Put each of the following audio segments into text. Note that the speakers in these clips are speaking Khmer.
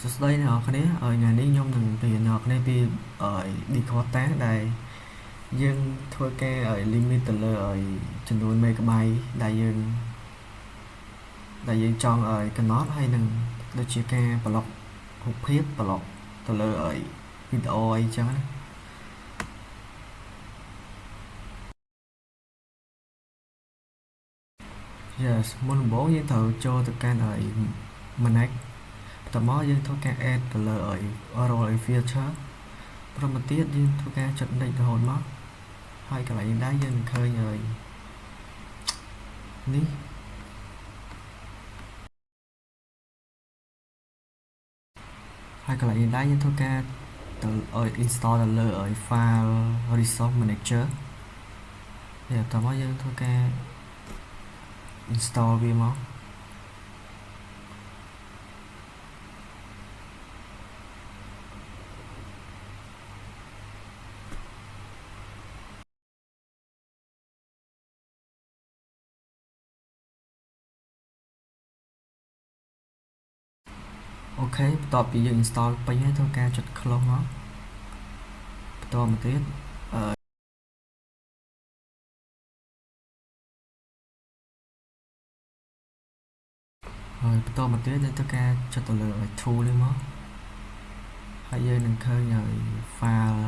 សួស្តីអ្នកនរគ្នាថ្ងៃនេះខ្ញុំនឹងរៀនអ្នកនរគ្នាពីDakota ដែលយើងធ្វើការlimit ទៅលើចំនួន megabyte ដែលយើងចង់កំណត់ហើយនឹងដូចជាការប្លុករូបភាពប្លុកទៅលើវីដេអូអីចឹងណា Yes មុនដំបូងយើងត្រូវចូលទៅកាន់Manage បន្ទាប់មកយើងធ្វើការ add ទៅលើrole feature ព្រមទៀតយើងធ្វើការចុច next រហូតមកហើយកន្លែងដែរយើងនឹងឃើញនេះហើយកន្លែងដែរយើងធ្វើការទៅinstall ទៅលើ file resource manager បន្ទាប់មកយើងធ្វើការ install វាមកអូខេបន្ទាប់ពីយើង install ពេញហើយធ្វើការចុច close មកបន្តមកទៀតហើយបន្តមកទៀតយើងធ្វើការចុចទៅលើ tool នេះមកហើយយើងនឹងឃើញfile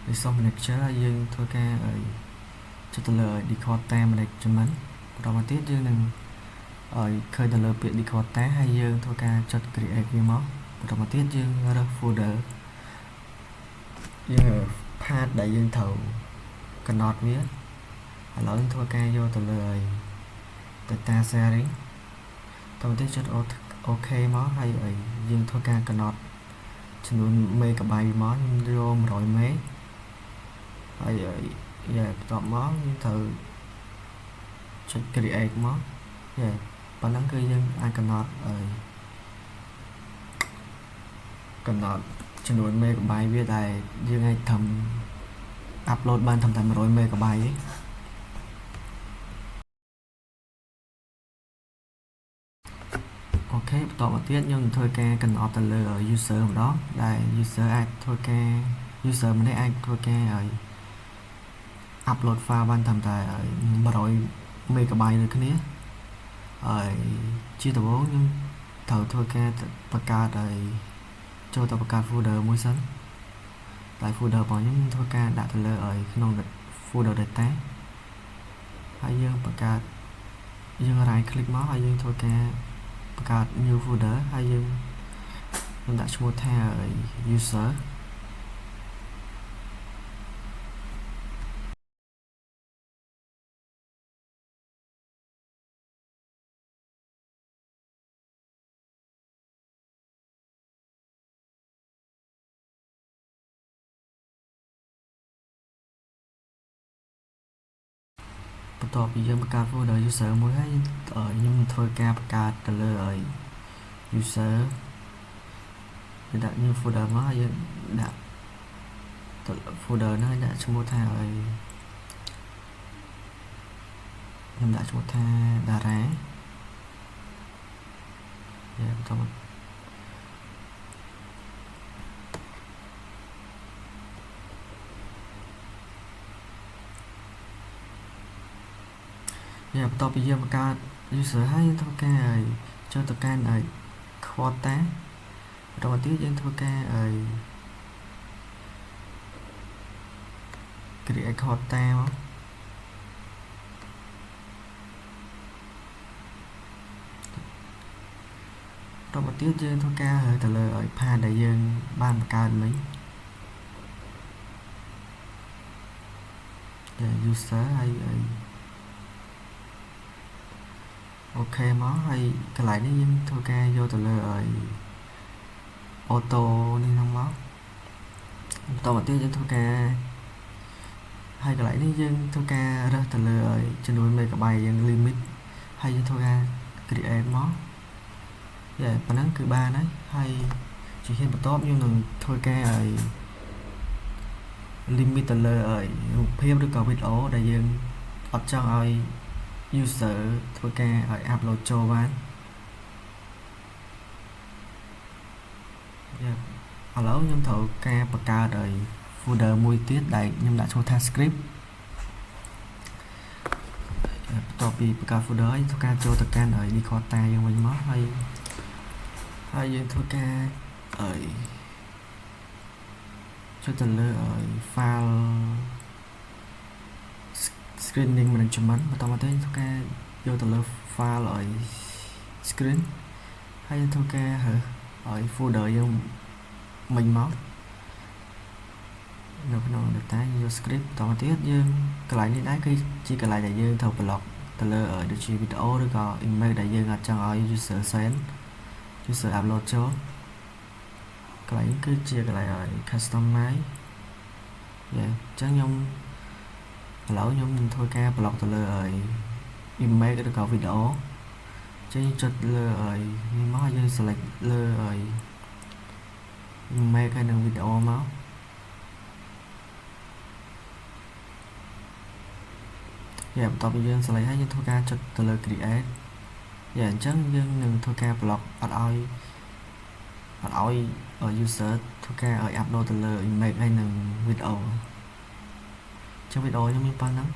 resource manager ហើយយើងធ្វើការចុចទៅលើ Dakota management បន្តមកទៀតយើងនឹងឃើញទៅលើពាក្យ Dakota ហើយយើងធ្វើការចុច create វាមកបន្តមកទៀតយើងរើស folder យើង path ដែលយើងត្រូវកំណត់វាឥឡូវយើងធ្វើការយកទៅលើ data sharing តទៅទៀតចុច OK មកហើយយើងធ្វើការកំណត់ចំនួន megabyte មកខ្ញុំយក100 meg ហើយបន្ទាប់មកយើងត្រូវចុច create មកប៉ុណ្ណឹងគឺយើងអាចកំណត់ចំនួន megabyte វាដែលយើងអាចធ្វើ upload បានត្រឹមតែ100 megabyte ទេអូខេបន្តមកទៀតខ្ញុំនឹងធ្វើការកំណត់ទៅលើ user ម្ដងដែល user អាចធ្វើការ user ម្នាក់អាចធ្វើការupload file បានត្រឹមតែ100 megabyte ដូចគ្នាហើយជាដំបូងខ្ញុំត្រូវធ្វើការបង្កើតចូលទៅបង្កើត folder មួយសិនតែ folder របស់ខ្ញុំធ្វើការដាក់ទៅលើក្នុង folder data ហើយយើងបង្កើតយើង right click មកហើយយើងធ្វើការបង្កើត new folder ហើយយើងដាក់ឈ្មោះថា userបន្ទាប់ពីយើងបង្កើត folder user មួយហើយខ្ញុំធ្វើការបង្កើតទៅលើuser យើងដាក់ new folder មកហើយយើងដាក់ទៅ folder ហ្នឹងហើយដាក់ឈ្មោះថាខ្ញុំដាក់ឈ្មោះថា dara បន្តមកបន្ទាប់ពីយើងបង្កើត user ហើយយើងធ្វើការចូលទៅកាន់quota បន្តមកទៀតយើងធ្វើការ create quota មកបន្តមកទៀតយើងធ្វើការទៅលើpath ដែលយើងបានបង្កើតមិញuser ហើយអូខេមកហើយកន្លែងនេះយើងធ្វើការយកទៅលើauto នេះហ្នឹងមកបន្តមកទៀតយើងធ្វើការហើយកន្លែងនេះយើងធ្វើការរើសទៅលើចំនួន megabyte យើង limit ហើយយើងធ្វើការ create មកប៉ុណ្ណឹងគឺបានហើយជាហ៊ានបន្ទាប់ខ្ញុំនឹងធ្វើការlimit ទៅលើរូបភាពឬក៏វីដេអូដែលយើងអត់ចង់ឲ្យ user ធ្វើការឲ្យ upload ចូលបាន ឥឡូវខ្ញុំត្រូវការបង្កើតឲ្យ folder មួយទៀតដែលខ្ញុំដាក់ឈ្មោះថា script បន្ទាប់ពីបង្កើត folder ហើយធ្វើការចូលទៅកាន់ឲ្យ Dicota យើងវិញមកហើយយើងធ្វើការឲ្យចុចទៅលើឲ្យ file screening management បន្តមកទៀតធ្វើការយកទៅលើ file ឲ្យ screen ហើយយើងធ្វើការឲ្យ folder យើងមិញមកនៅក្នុង data យើងយក script បន្តមកទៀតយើងកន្លែងនេះដែរគឺជាកន្លែងដែលយើងត្រូវ block ទៅលើដូចជា video ឬក៏ image ដែលយើងអត់ចង់ឲ្យ user send user upload ចូលកន្លែងនេះគឺជាកន្លែងឲ្យ customize អញ្ចឹងខ្ញុំឥឡូវខ្ញុំនឹងធ្វើការ block ទៅលើឲ្យ image ឬក៏ video ចេញចុចលើឲ្យនេះមកយើង select លើឲ្យ image ហើយនឹង video មកបន្ទាប់ពីយើង select ហើយយើងធ្វើការចុចទៅលើ create អញ្ចឹងយើងនឹងធ្វើការ block អត់ឲ្យ user ធ្វើការឲ្យ upload ទៅលើ image ហើយនឹង video អញ្ចឹង video ខ្ញុំមានប៉ុណ្ណឹង